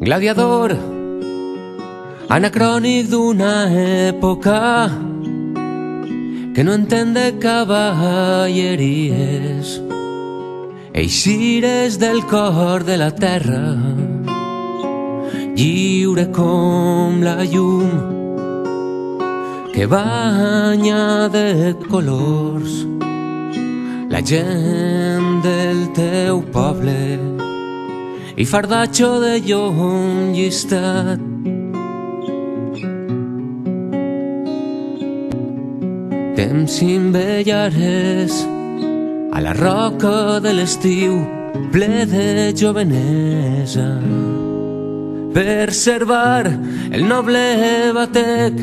gladiador, anacrònic d'una època que no entén de cavalleries, eixires del cor de la terra, lliure com la llum que banya de colors la gent del teu poble i fardatxo de llom llistat. Temps imbellares a la roca de l'estiu ple de jovenesa per servar el noble batec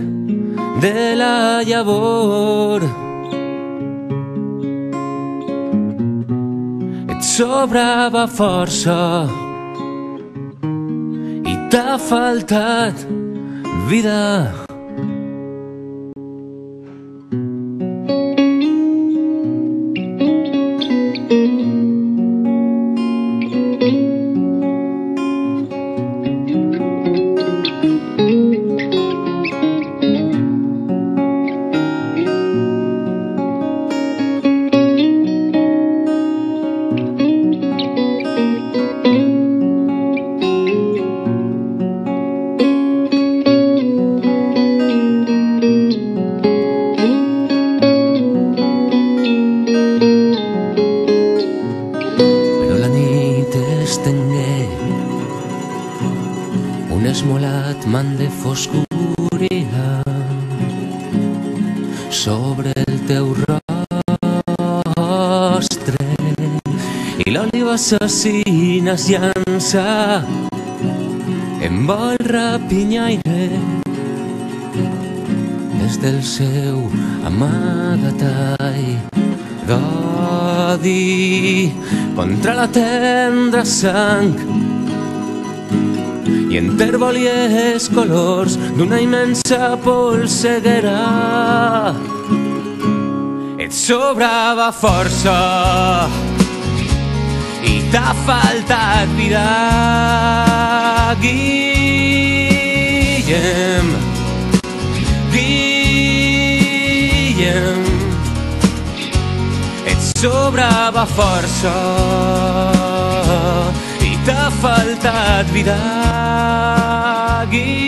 de la llavor. Et sobrava força i t'ha faltat vida. Un esmolat man de foscuria sobre el teu rostre i l'oliva assassina es llança en vol rapinyaire des del seu amagatall d'odi contra la tendra sang i enterboli els colors d'una immensa polseguera. Et sobrava força i t'ha faltat vida, Guillem, Guillem. Et sobrava força i t'ha faltat vida, Guillem.